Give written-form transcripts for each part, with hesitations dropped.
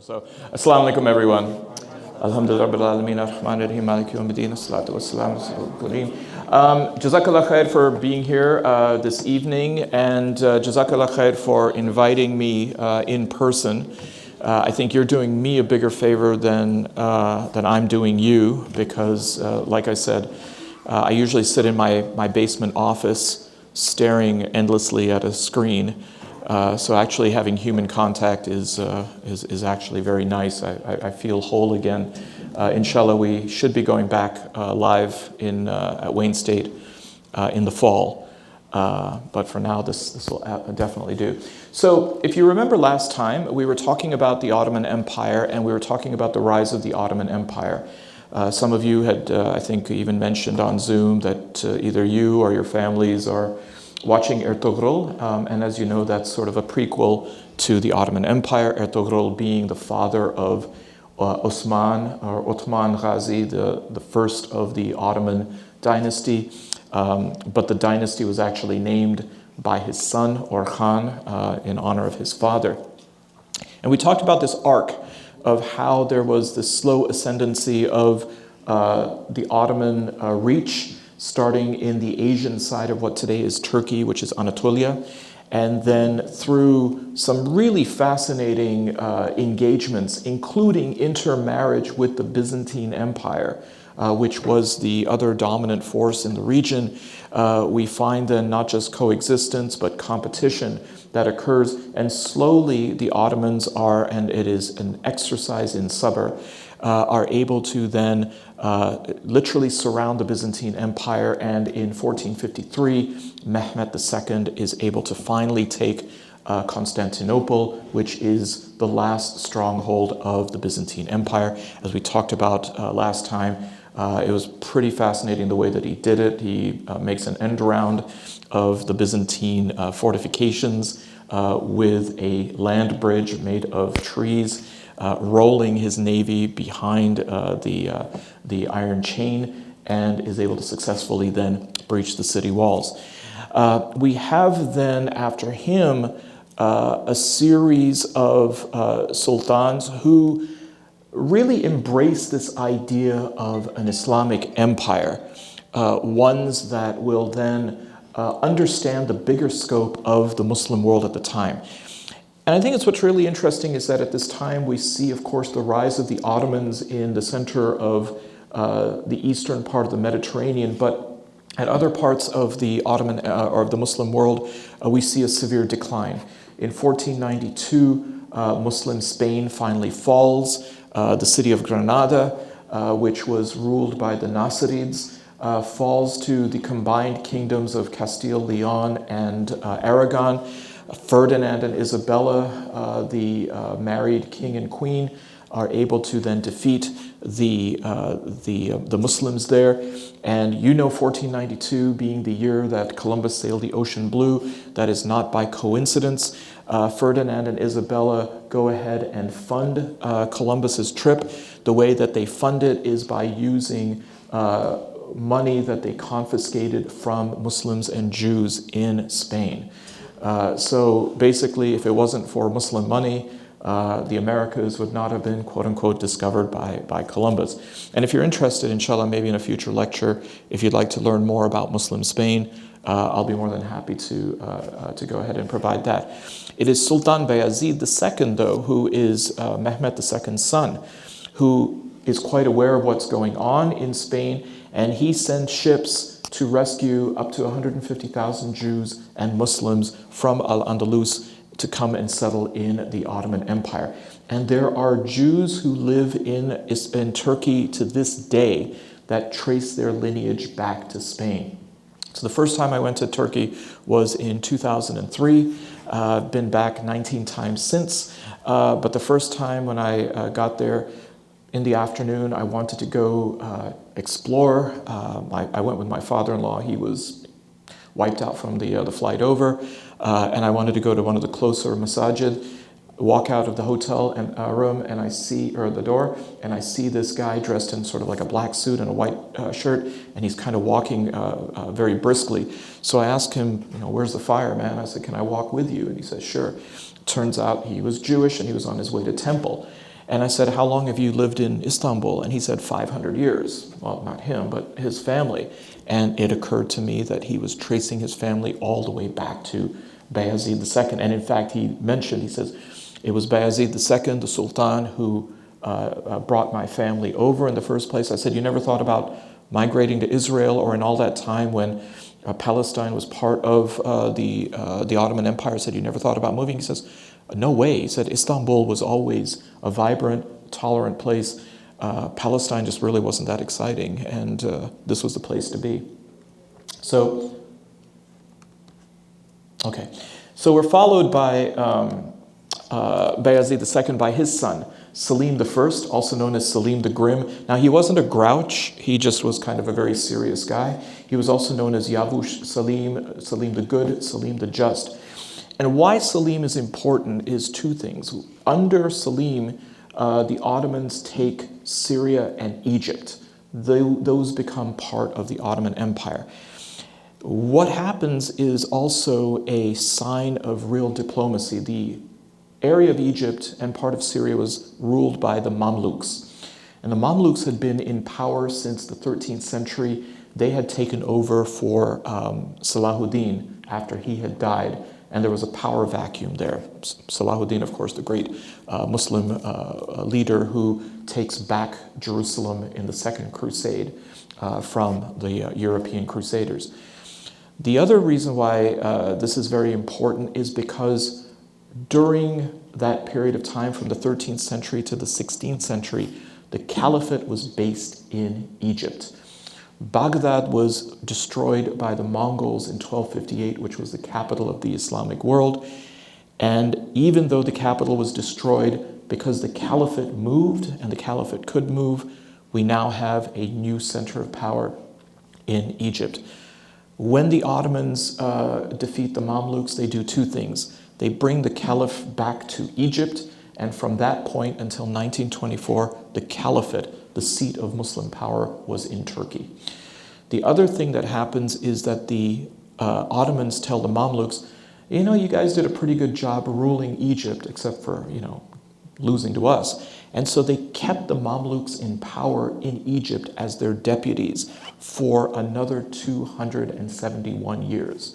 So, Assalamu alaikum, everyone. Alhamdulillah Rabbil Alameen, Ar-Rahman Ar-Rahim, Maliki Yawmiddin, As-salatu was-salam, Jazakallah khair for being here this evening, and Jazakallah khair for inviting me in person. I think you're doing me a bigger favor than I'm doing you, because, like I said, I usually sit in my basement office staring endlessly at a screen. So actually having human contact is actually very nice. I feel whole again. Inshallah, we should be going back live at Wayne State in the fall. But for now, this will definitely do. So if you remember last time, we were talking about the Ottoman Empire, and we were talking about the rise of the Ottoman Empire. Some of you had, I think, even mentioned on Zoom that either you or your families are watching Ertugrul, and as you know, that's sort of a prequel to the Ottoman Empire, Ertugrul being the father of Osman, or Ottoman Ghazi, the first of the Ottoman dynasty. But the dynasty was actually named by his son, Orhan, in honor of his father. And we talked about this arc of how there was this slow ascendancy of the Ottoman reach, starting in the Asian side of what today is Turkey, which is Anatolia, and then through some really fascinating engagements, including intermarriage with the Byzantine Empire, which was the other dominant force in the region. We find then not just coexistence, but competition that occurs, and slowly the Ottomans are, and it is an exercise in sabr, are able to then literally surround the Byzantine Empire, and in 1453, Mehmet II is able to finally take Constantinople, which is the last stronghold of the Byzantine Empire. As we talked about last time, it was pretty fascinating the way that he did it. He makes an end around of the Byzantine fortifications with a land bridge made of trees, rolling his navy behind the iron chain, and is able to successfully then breach the city walls. We have then, after him, a series of sultans who really embrace this idea of an Islamic empire, ones that will then understand the bigger scope of the Muslim world at the time. And I think it's what's really interesting is that at this time we see, of course, the rise of the Ottomans in the center of the eastern part of the Mediterranean, but at other parts of the Ottoman or of the Muslim world, we see a severe decline. In 1492, Muslim Spain finally falls. The city of Granada, which was ruled by the Nassirids, falls to the combined kingdoms of Castile, Leon, and Aragon. Ferdinand and Isabella, the married king and queen, are able to then defeat the Muslims there. And you know 1492 being the year that Columbus sailed the ocean blue. That is not by coincidence. Ferdinand and Isabella go ahead and fund Columbus's trip. The way that they fund it is by using money that they confiscated from Muslims and Jews in Spain. So basically, if it wasn't for Muslim money, the Americas would not have been, quote unquote, discovered by Columbus. And if you're interested, inshallah, maybe in a future lecture, if you'd like to learn more about Muslim Spain, I'll be more than happy to go ahead and provide that. It is Sultan Bayazid II, though, who is Mehmet II's son, who is quite aware of what's going on in Spain, and he sends ships to rescue up to 150,000 Jews and Muslims from Al-Andalus to come and settle in the Ottoman Empire. And there are Jews who live in Turkey to this day that trace their lineage back to Spain. So the first time I went to Turkey was in 2003. I've been back 19 times since. But the first time when I got there in the afternoon, I wanted to go explore. I went with my father-in-law. He was wiped out from the flight over. And I wanted to go to one of the closer masajid, walk out of the hotel room, and I see, or the door, and I see this guy dressed in sort of like a black suit and a white shirt, and he's kind of walking very briskly. So I asked him, where's the fire, man? I said, can I walk with you? And he said, sure. Turns out he was Jewish, and he was on his way to temple. And I said, how long have you lived in Istanbul? And he said, 500 years. Well, not him, but his family. And it occurred to me that he was tracing his family all the way back to Bayezid II. And in fact, he says, it was Bayezid II, the Sultan, who brought my family over in the first place. I said, you never thought about migrating to Israel, or in all that time when Palestine was part of the Ottoman Empire? I said, you never thought about moving? He says, no way. He said, Istanbul was always a vibrant, tolerant place. Palestine just really wasn't that exciting, and this was the place to be. So, okay. So we're followed by Bayezid II by his son, Selim I, also known as Selim the Grim. Now, he wasn't a grouch. He just was kind of a very serious guy. He was also known as Yavush Selim, Selim the Good, Selim the Just. And why Selim is important is two things. Under Selim, the Ottomans take Syria and Egypt. Those become part of the Ottoman Empire. What happens is also a sign of real diplomacy. The area of Egypt and part of Syria was ruled by the Mamluks. And the Mamluks had been in power since the 13th century. They had taken over for Salahuddin after he had died, and there was a power vacuum there. Salahuddin, of course, the great Muslim leader who takes back Jerusalem in the Second Crusade from the European Crusaders. The other reason why this is very important is because during that period of time, from the 13th century to the 16th century, the caliphate was based in Egypt. Baghdad was destroyed by the Mongols in 1258, which was the capital of the Islamic world. And even though the capital was destroyed, because the caliphate moved and the caliphate could move, we now have a new center of power in Egypt. When the Ottomans defeat the Mamluks, they do two things. They bring the caliph back to Egypt, and from that point until 1924, the caliphate, the seat of Muslim power, was in Turkey. The other thing that happens is that the Ottomans tell the Mamluks, you guys did a pretty good job ruling Egypt, except for, losing to us. And so they kept the Mamluks in power in Egypt as their deputies for another 271 years.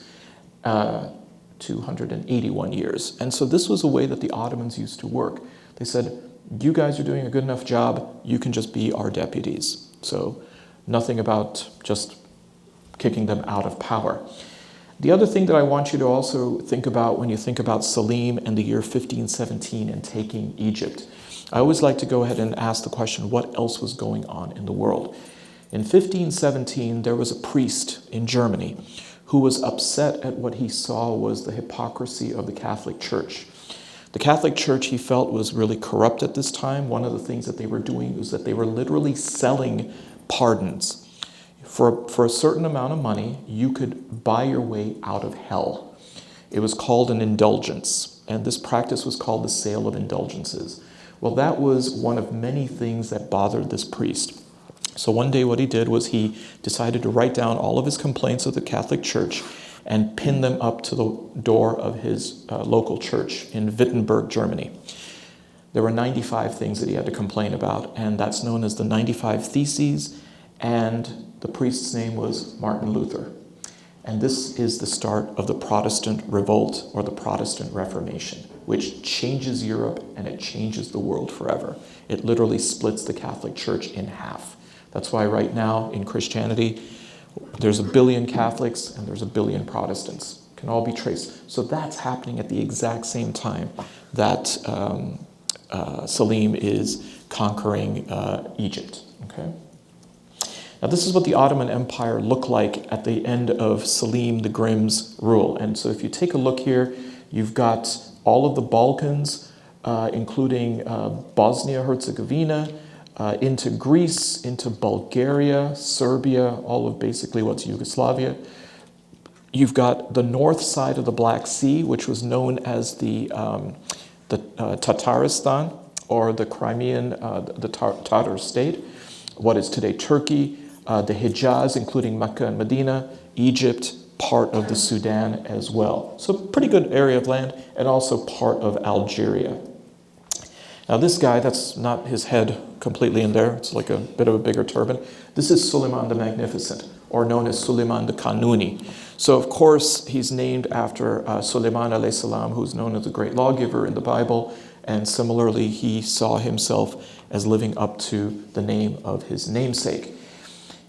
281 years. And so this was a way that the Ottomans used to work. They said, you guys are doing a good enough job, you can just be our deputies. So nothing about just kicking them out of power. The other thing that I want you to also think about when you think about Selim and the year 1517 and taking Egypt, I always like to go ahead and ask the question, what else was going on in the world? In 1517, there was a priest in Germany who was upset at what he saw was the hypocrisy of the Catholic Church. The Catholic Church, he felt, was really corrupt at this time. One of the things that they were doing was that they were literally selling pardons. For a certain amount of money, you could buy your way out of hell. It was called an indulgence, and this practice was called the sale of indulgences. Well, that was one of many things that bothered this priest. So one day what he did was he decided to write down all of his complaints of the Catholic Church and pin them up to the door of his local church in Wittenberg, Germany. There were 95 things that he had to complain about, and that's known as the 95 Theses, and the priest's name was Martin Luther. And this is the start of the Protestant Revolt, or the Protestant Reformation, which changes Europe and it changes the world forever. It literally splits the Catholic Church in half. That's why right now in Christianity, there's 1 billion Catholics and there's 1 billion Protestants. Can all be traced. So that's happening at the exact same time that Selim is conquering Egypt. Okay. Now this is what the Ottoman Empire looked like at the end of Selim the Grim's rule. And so if you take a look here, you've got all of the Balkans, including Bosnia-Herzegovina, into Greece, into Bulgaria, Serbia, all of basically what's Yugoslavia. You've got the north side of the Black Sea, which was known as the Tataristan, or the Crimean, the Tatar state, what is today Turkey, the Hijaz, including Mecca and Medina, Egypt, part of the Sudan as well. So pretty good area of land, and also part of Algeria. Now this guy, that's not his head completely in there, it's like a bit of a bigger turban. This is Suleiman the Magnificent, or known as Suleiman the Kanuni. So of course he's named after Suleiman alayhi salam, who's known as the great lawgiver in the Bible, and similarly he saw himself as living up to the name of his namesake.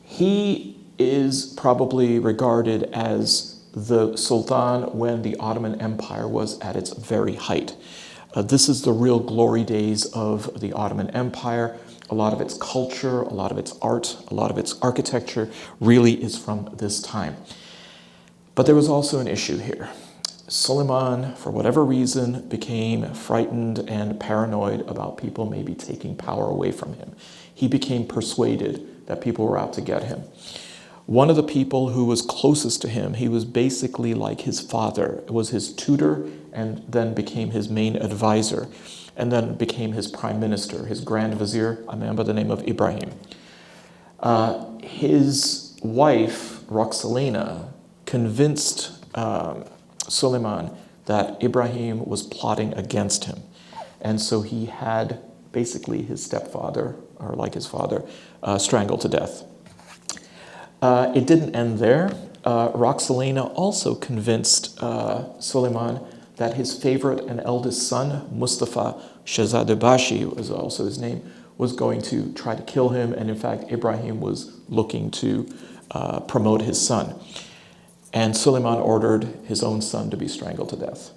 He is probably regarded as the Sultan when the Ottoman Empire was at its very height. This is the real glory days of the Ottoman Empire. A lot of its culture, a lot of its art, a lot of its architecture really is from this time. But there was also an issue here. Suleiman, for whatever reason, became frightened and paranoid about people maybe taking power away from him. He became persuaded that people were out to get him. One of the people who was closest to him, he was basically like his father. It was his tutor and then became his main advisor and then became his prime minister, his grand vizier, a man by the name of Ibrahim. His wife, Roxalena, convinced Suleiman that Ibrahim was plotting against him. And so he had basically his stepfather, or like his father, strangled to death. It didn't end there. Roxalena also convinced Suleiman that his favorite and eldest son, Mustafa Shahzade Bashi, was also his name, was going to try to kill him. And in fact, Ibrahim was looking to promote his son. And Suleiman ordered his own son to be strangled to death.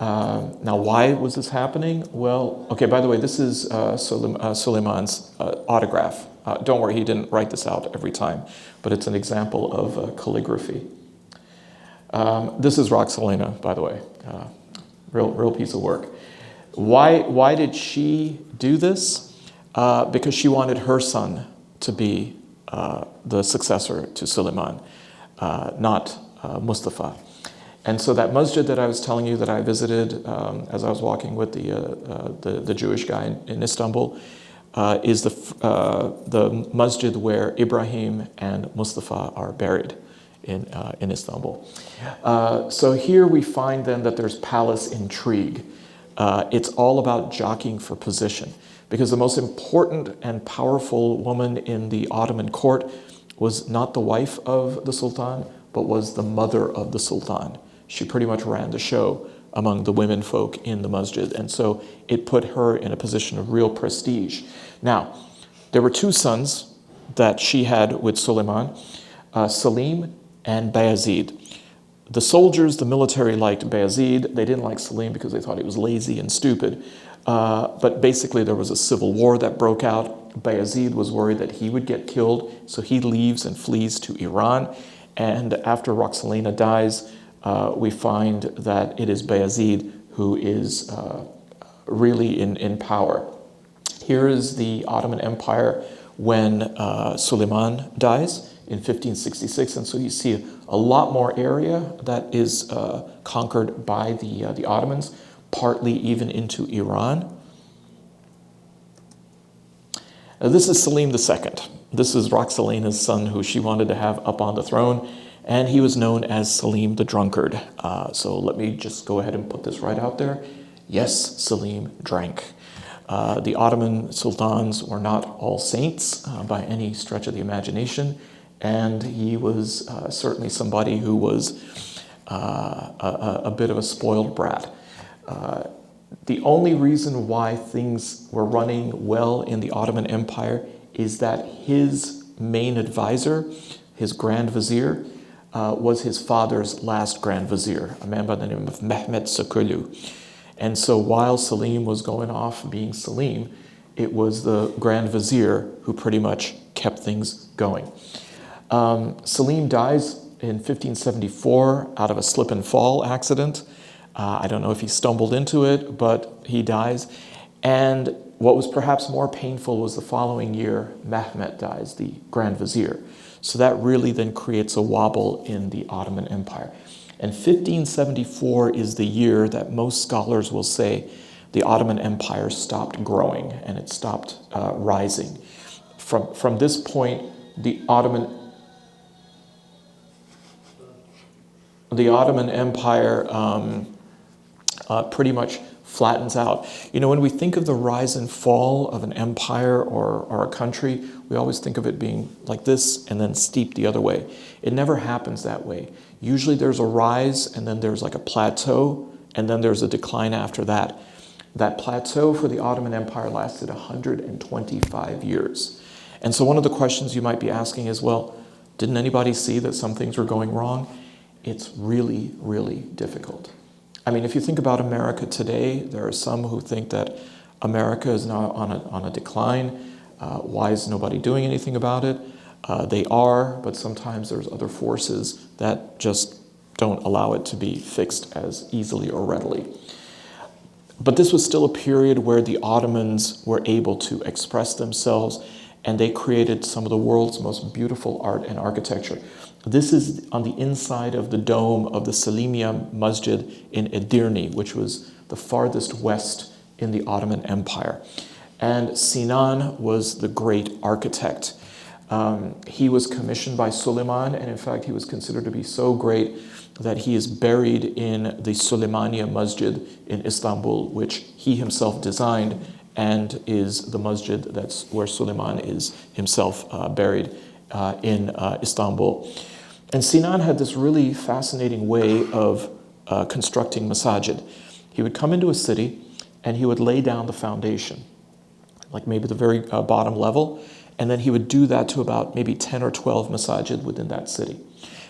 Now, why was this happening? Well, okay, by the way, this is Suleiman's autograph. Don't worry, he didn't write this out every time, but it's an example of calligraphy. This is Roxalena, by the way. Real piece of work. Why did she do this? Because she wanted her son to be the successor to Suleiman, not Mustafa. And so that masjid that I was telling you that I visited as I was walking with the Jewish guy in Istanbul is the masjid where Ibrahim and Mustafa are buried in Istanbul. So here we find then that there's palace intrigue. It's all about jockeying for position, because the most important and powerful woman in the Ottoman court was not the wife of the Sultan, but was the mother of the Sultan. She pretty much ran the show among the women folk in the masjid, and so it put her in a position of real prestige. Now, there were two sons that she had with Suleiman, Salim and Bayezid. The soldiers, the military liked Bayezid. They didn't like Salim because they thought he was lazy and stupid. But basically there was a civil war that broke out. Bayezid was worried that he would get killed, so he leaves and flees to Iran. And after Roxalena dies, we find that it is Bayezid who is really in power. Here is the Ottoman Empire when Suleiman dies in 1566, and so you see a lot more area that is conquered by the Ottomans, partly even into Iran. Now, this is Salim II. This is Roxalena's son, who she wanted to have up on the throne, and he was known as Salim the Drunkard. So let me just go ahead and put this right out there. Yes, Salim drank. The Ottoman sultans were not all saints by any stretch of the imagination, and he was certainly somebody who was a bit of a spoiled brat. The only reason why things were running well in the Ottoman Empire is that his main advisor, his grand vizier, was his father's last grand vizier, a man by the name of Mehmet Sakulu. And so while Salim was going off being Salim, it was the grand vizier who pretty much kept things going. Salim dies in 1574 out of a slip and fall accident. I don't know if he stumbled into it, but he dies. And what was perhaps more painful was the following year, Mehmet dies, the grand vizier. So that really then creates a wobble in the Ottoman Empire. And 1574 is the year that most scholars will say the Ottoman Empire stopped growing and it stopped rising. From this point, the Ottoman Empire pretty much flattens out. You know, when we think of the rise and fall of an empire or a country, we always think of it being like this and then steep the other way. It never happens that way. Usually there's a rise and then there's like a plateau and then there's a decline after that. That plateau for the Ottoman Empire lasted 125 years. And so one of the questions you might be asking is, well, didn't anybody see that some things were going wrong? It's really, really difficult. I mean, if you think about America today, there are some who think that America is now on a decline. Why is nobody doing anything about it? They are, but sometimes there's other forces that just don't allow it to be fixed as easily or readily. But this was still a period where the Ottomans were able to express themselves, and they created some of the world's most beautiful art and architecture. This is on the inside of the dome of the Selimiye Masjid in Edirne, which was the farthest west in the Ottoman Empire. And Sinan was the great architect. He was commissioned by Suleiman, and in fact, he was considered to be so great that he is buried in the Süleymaniye Masjid in Istanbul, which he himself designed, and is the masjid that's where Suleiman is himself buried in Istanbul. And Sinan had this really fascinating way of constructing masajid. He would come into a city and he would lay down the foundation, like maybe the very bottom level, and then he would do that to about maybe 10 or 12 masajid within that city.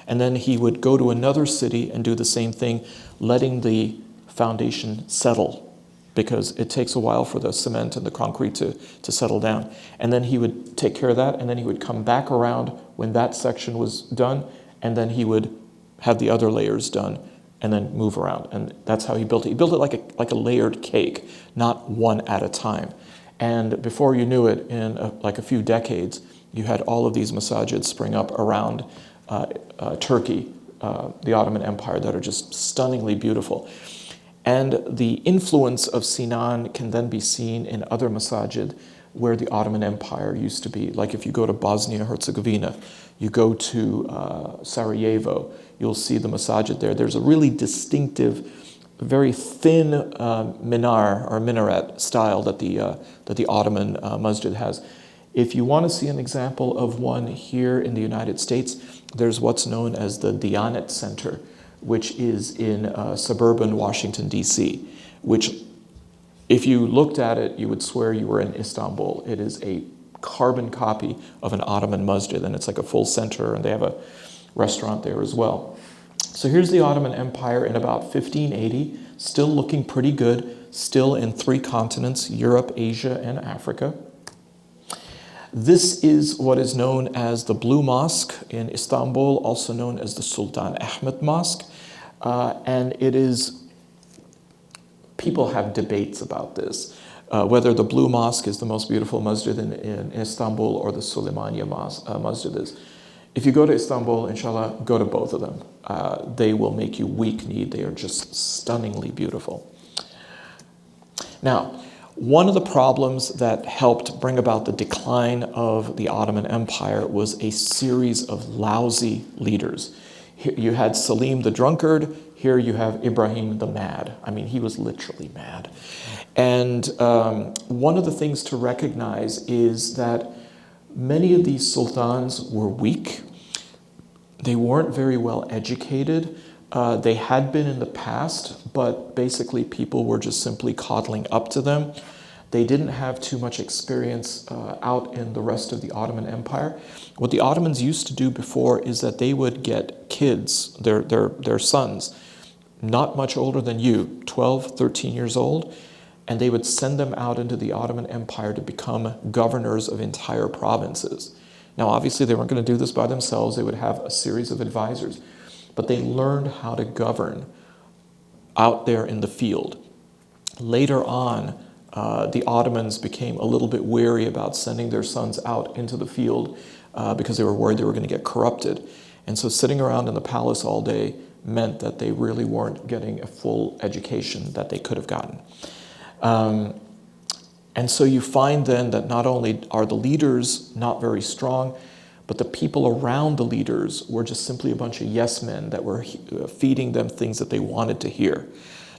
And then he would go to another city and do the same thing, letting the foundation settle, because it takes a while for the cement and the concrete to settle down. And then he would take care of that, and then he would come back around when that section was done, and then he would have the other layers done, and then move around. And that's how he built it. He built it like a layered cake, not one at a time. And before you knew it, in like a few decades, you had all of these masajids spring up around Turkey, the Ottoman Empire, that are just stunningly beautiful. And the influence of Sinan can then be seen in other masajid where the Ottoman Empire used to be. Like if you go to Bosnia-Herzegovina, you go to Sarajevo, you'll see the masajid there. There's a really distinctive, very thin minar or minaret style that the Ottoman masjid has. If you want to see an example of one here in the United States, there's what's known as the Diyanet Center, which is in suburban Washington, D.C., which, if you looked at it, you would swear you were in Istanbul. It is a carbon copy of an Ottoman masjid, and it's like a full center, and they have a restaurant there as well. So here's the Ottoman Empire in about 1580, still looking pretty good, still in 3 continents, Europe, Asia, and Africa. This is what is known as the Blue Mosque in Istanbul, also known as the Sultan Ahmed Mosque. And it is, people have debates about this, whether the Blue Mosque is the most beautiful masjid in Istanbul or the Süleymaniye Masjid is. If you go to Istanbul, inshallah, go to both of them. They will make you weak-kneed. They are just stunningly beautiful. Now, one of the problems that helped bring about the decline of the Ottoman Empire was a series of lousy leaders. Here you had Selim the drunkard. Here you have Ibrahim the mad. I mean, he was literally mad. And one of the things to recognize is that many of these sultans were weak. They weren't very well educated. They had been in the past, but basically people were just simply coddling up to them. They didn't have too much experience out in the rest of the Ottoman Empire. What the Ottomans used to do before is that they would get kids, their sons, not much older than you, 12, 13 years old, and they would send them out into the Ottoman Empire to become governors of entire provinces. Now, obviously, they weren't going to do this by themselves. They would have a series of advisors. But they learned how to govern out there in the field. Later on, the Ottomans became a little bit wary about sending their sons out into the field because they were worried they were going to get corrupted. And so sitting around in the palace all day meant that they really weren't getting a full education that they could have gotten. And so you find then that not only are the leaders not very strong, but the people around the leaders were just simply a bunch of yes men that were feeding them things that they wanted to hear.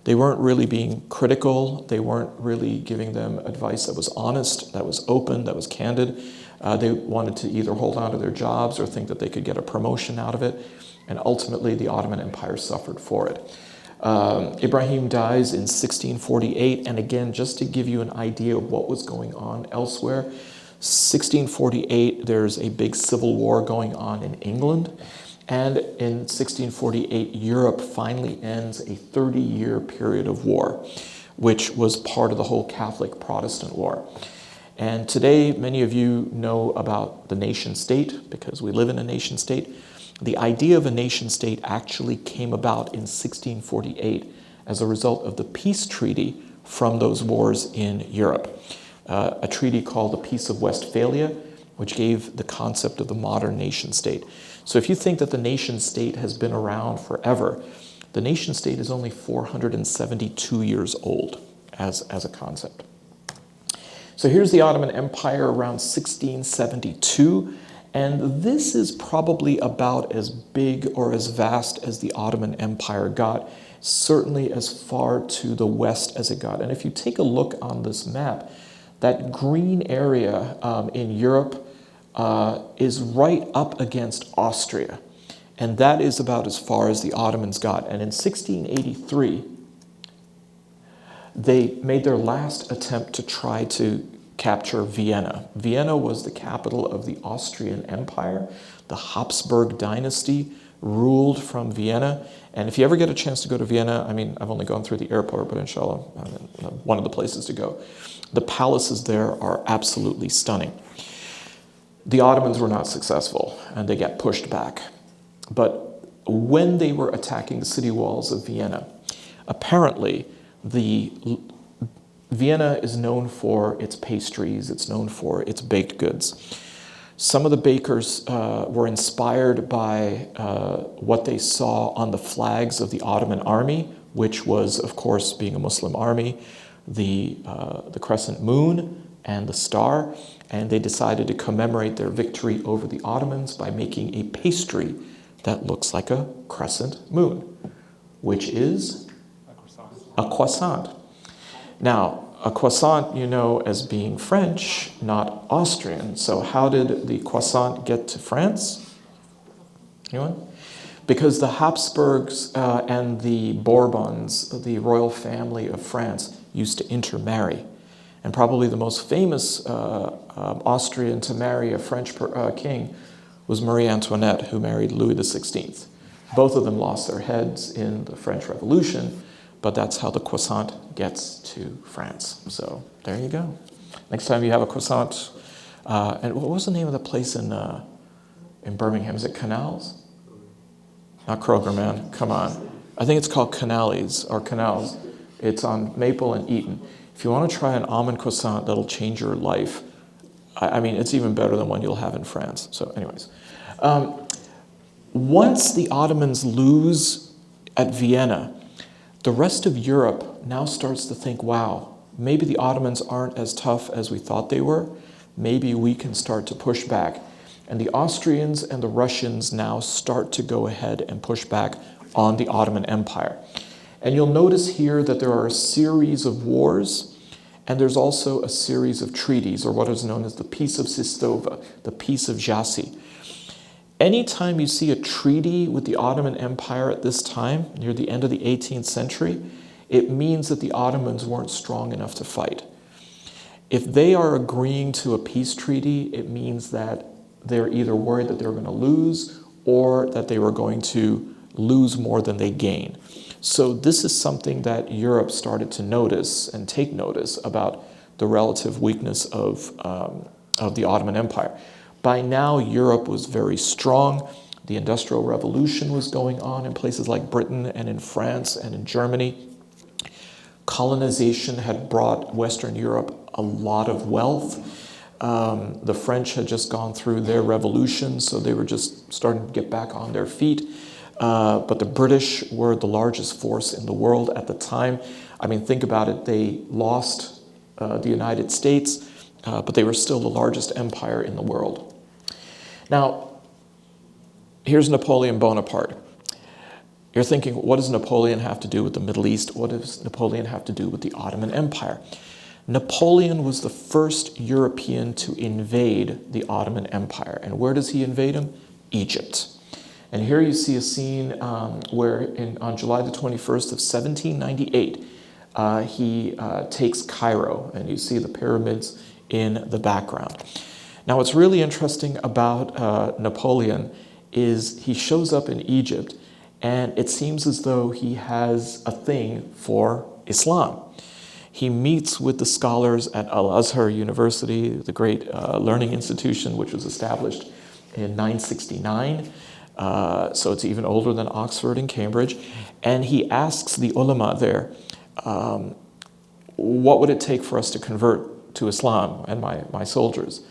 They weren't really being critical. They weren't really giving them advice that was honest, that was open, that was candid. They wanted to either hold on to their jobs or think that they could get a promotion out of it. And ultimately, the Ottoman Empire suffered for it. Ibrahim dies in 1648. And again, just to give you an idea of what was going on elsewhere, 1648, there's a big civil war going on in England. And in 1648, Europe finally ends a 30-year period of war, which was part of the whole Catholic-Protestant war. And today, many of you know about the nation state because we live in a nation state. The idea of a nation state actually came about in 1648 as a result of the peace treaty from those wars in Europe. A treaty called the Peace of Westphalia, which gave the concept of the modern nation state. So if you think that the nation state has been around forever, the nation state is only 472 years old as a concept. So here's the Ottoman Empire around 1672, and this is probably about as big or as vast as the Ottoman Empire got, certainly as far to the west as it got. And if you take a look on this map, that green area in Europe is right up against Austria, and that is about as far as the Ottomans got. And in 1683, they made their last attempt to try to capture Vienna. Vienna was the capital of the Austrian Empire. The Habsburg dynasty ruled from Vienna. And if you ever get a chance to go to Vienna, I mean, I've only gone through the airport, but inshallah, one of the places to go. The palaces there are absolutely stunning. The Ottomans were not successful, and they got pushed back. But when they were attacking the city walls of Vienna, apparently Vienna is known for its pastries, it's known for its baked goods. Some of the bakers were inspired by what they saw on the flags of the Ottoman army, which was, of course, being a Muslim army, the crescent moon and the star, and they decided to commemorate their victory over the Ottomans by making a pastry that looks like a crescent moon, which is a croissant. Now, a croissant, you know, as being French, not Austrian. So how did the croissant get to France? Anyone? Because the Habsburgs and the Bourbons, the royal family of France, used to intermarry. And probably the most famous Austrian to marry a French king was Marie Antoinette, who married Louis XVI. Both of them lost their heads in the French Revolution, but that's how the croissant gets to France. So there you go. Next time you have a croissant, and what was the name of the place in Birmingham? Is it Canals? Not Kroger, man. Come on. I think it's called Canales or Canals. It's on Maple and Eaton. If you want to try an almond croissant that'll change your life, I mean, it's even better than one you'll have in France. So anyways, once the Ottomans lose at Vienna, the rest of Europe now starts to think, wow, maybe the Ottomans aren't as tough as we thought they were. Maybe we can start to push back. And the Austrians and the Russians now start to go ahead and push back on the Ottoman Empire. And you'll notice here that there are a series of wars, and there's also a series of treaties, or what is known as the Peace of Sistova, the Peace of Jassy. Anytime you see a treaty with the Ottoman Empire at this time, near the end of the 18th century, it means that the Ottomans weren't strong enough to fight. If they are agreeing to a peace treaty, it means that they're either worried that they're going to lose or that they were going to lose more than they gain. So this is something that Europe started to notice and take notice about the relative weakness of the Ottoman Empire. By now, Europe was very strong. The Industrial Revolution was going on in places like Britain and in France and in Germany. Colonization had brought Western Europe a lot of wealth. The French had just gone through their revolution, so they were just starting to get back on their feet. But the British were the largest force in the world at the time. I mean, think about it. They lost the United States, but they were still the largest empire in the world. Now, here's Napoleon Bonaparte. You're thinking, what does Napoleon have to do with the Middle East? What does Napoleon have to do with the Ottoman Empire? Napoleon was the first European to invade the Ottoman Empire. And where does he invade him? Egypt. And here you see a scene where on July the 21st of 1798, he takes Cairo, and you see the pyramids in the background. Now, what's really interesting about Napoleon is he shows up in Egypt, and it seems as though he has a thing for Islam. He meets with the scholars at Al-Azhar University, the great learning institution which was established in 969. So it's even older than Oxford and Cambridge. And he asks the ulama there, what would it take for us to convert to Islam and my soldiers?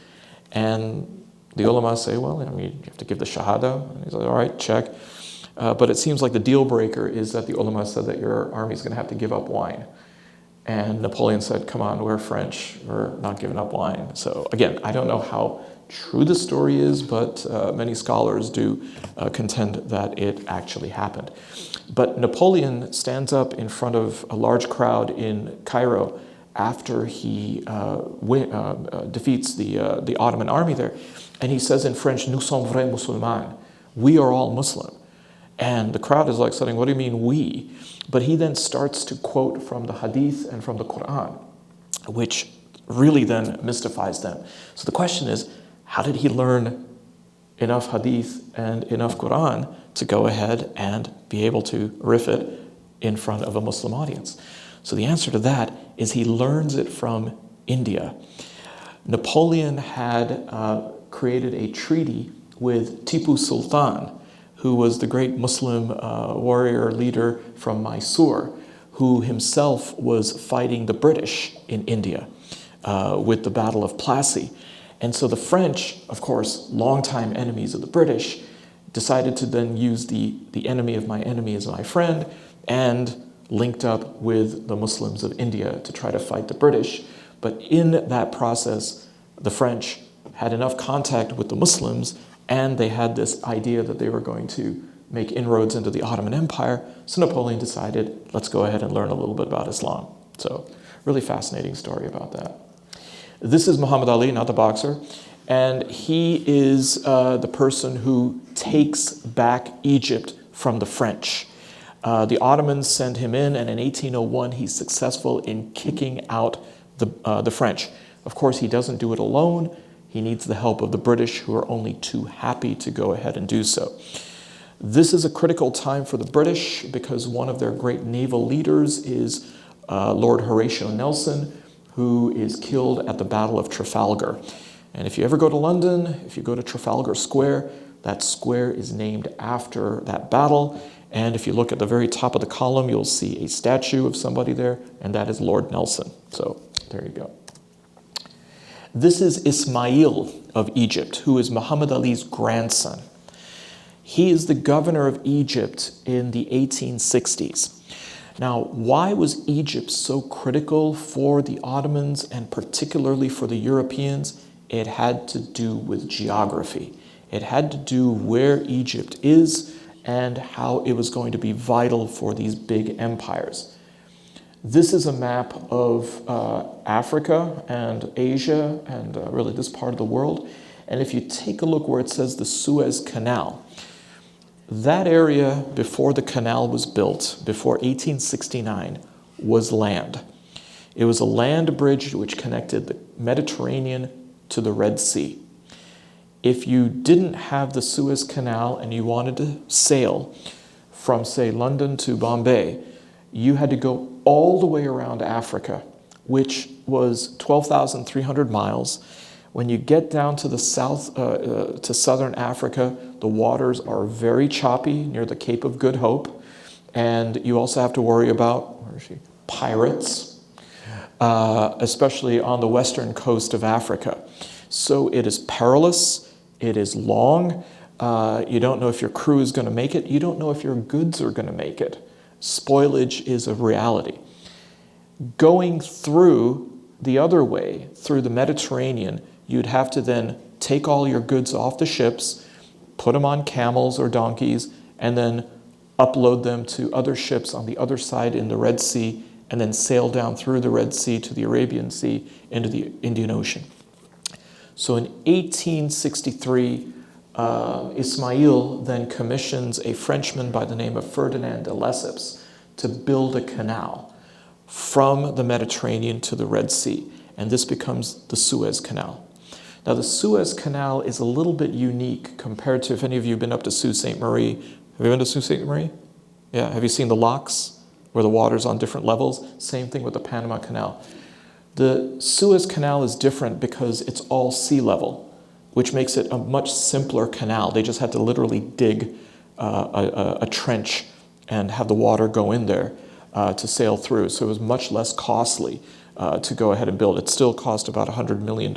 And the ulama say, well, I mean, you have to give the shahada. And he's like, all right, check. But it seems like the deal breaker is that the ulama said that your army is going to have to give up wine. And Napoleon said, come on, we're French, we're not giving up wine. So again, I don't know how true the story is, but many scholars do contend that it actually happened. But Napoleon stands up in front of a large crowd in Cairo after he defeats the Ottoman army there. And he says in French, nous sommes vrais musulmans. We are all Muslim. And the crowd is like saying, what do you mean we? But he then starts to quote from the Hadith and from the Quran, which really then mystifies them. So the question is, how did he learn enough Hadith and enough Quran to go ahead and be able to riff it in front of a Muslim audience? So the answer to that is he learns it from India. Napoleon had created a treaty with Tipu Sultan, who was the great Muslim warrior leader from Mysore, who himself was fighting the British in India with the Battle of Plassey. And so the French, of course, longtime enemies of the British, decided to then use the enemy of my enemy as my friend, and linked up with the Muslims of India to try to fight the British. But in that process, the French had enough contact with the Muslims, and they had this idea that they were going to make inroads into the Ottoman Empire. So Napoleon decided, let's go ahead and learn a little bit about Islam. So really fascinating story about that. This is Muhammad Ali, not the boxer, and he is the person who takes back Egypt from the French. The Ottomans send him in, and in 1801 he's successful in kicking out the French. Of course, he doesn't do it alone. He needs the help of the British, who are only too happy to go ahead and do so. This is a critical time for the British because one of their great naval leaders is Lord Horatio Nelson, who is killed at the Battle of Trafalgar. And if you ever go to London, if you go to Trafalgar Square, that square is named after that battle. And if you look at the very top of the column, you'll see a statue of somebody there, and that is Lord Nelson. So there you go. This is Ismail of Egypt, who is Muhammad Ali's grandson. He is the governor of Egypt in the 1860s. Now, why was Egypt so critical for the Ottomans and particularly for the Europeans? It had to do with geography. It had to do where Egypt is and how it was going to be vital for these big empires. This is a map of Africa and Asia and really this part of the world. And if you take a look where it says the Suez Canal, that area before the canal was built, before 1869, was land. It was a land bridge which connected the Mediterranean to the Red Sea. If you didn't have the Suez Canal and you wanted to sail from, say, London to Bombay, you had to go all the way around Africa, which was 12,300 miles. When you get down to the south, to southern Africa, the waters are very choppy near the Cape of Good Hope. And you also have to worry about, pirates, especially on the western coast of Africa. So it is perilous, it is long, you don't know if your crew is going to make it, you don't know if your goods are going to make it. Spoilage is a reality. Going through the other way, through the Mediterranean, you'd have to then take all your goods off the ships, put them on camels or donkeys, and then upload them to other ships on the other side in the Red Sea, and then sail down through the Red Sea to the Arabian Sea into the Indian Ocean. So in 1863, Ismail then commissions a Frenchman by the name of Ferdinand de Lesseps to build a canal from the Mediterranean to the Red Sea, and this becomes the Suez Canal. Now the Suez Canal is a little bit unique compared to, if any of you have been up to Sault Ste. Marie. Have you been to Sault Ste. Marie? Yeah, have you seen the locks where the water's on different levels? Same thing with the Panama Canal. The Suez Canal is different because it's all sea level, which makes it a much simpler canal. They just had to literally dig a trench and have the water go in there to sail through. So it was much less costly to go ahead and build. It still cost about $100 million,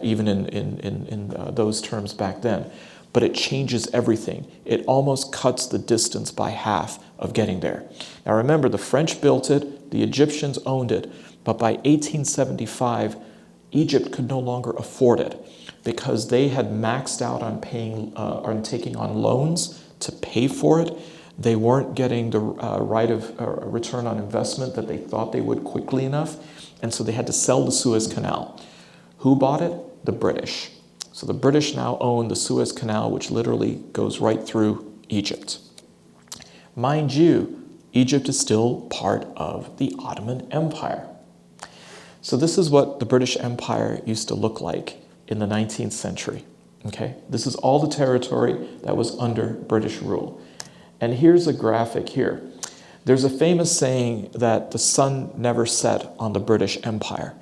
even in those terms back then. But it changes everything. It almost cuts the distance by half of getting there. Now remember, the French built it, the Egyptians owned it, but by 1875, Egypt could no longer afford it because they had maxed out on taking on loans to pay for it. They weren't getting the right of return on investment that they thought they would quickly enough, and so they had to sell the Suez Canal. Who bought it? The British. So the British now own the Suez Canal, which literally goes right through Egypt. Mind you, Egypt is still part of the Ottoman Empire. So this is what the British Empire used to look like in the 19th century. Okay? This is all the territory that was under British rule. And here's a graphic here. There's a famous saying that the sun never set on the British Empire.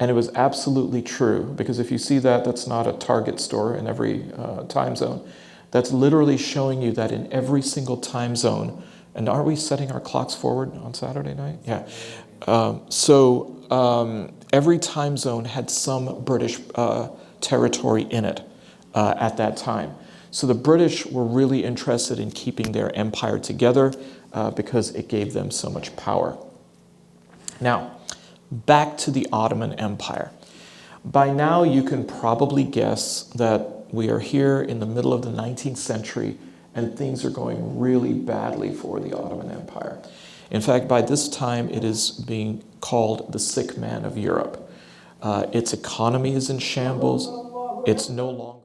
And it was absolutely true, because if you see that, that's not a Target store in every time zone. That's literally showing you that in every single time zone, and are we setting our clocks forward on Saturday night? Yeah. Every time zone had some British territory in it at that time. So the British were really interested in keeping their empire together because it gave them so much power. Now, back to the Ottoman Empire. By now, you can probably guess that we are here in the middle of the 19th century and things are going really badly for the Ottoman Empire. In fact, by this time, it is being called the sick man of Europe. Its economy is in shambles. It's no longer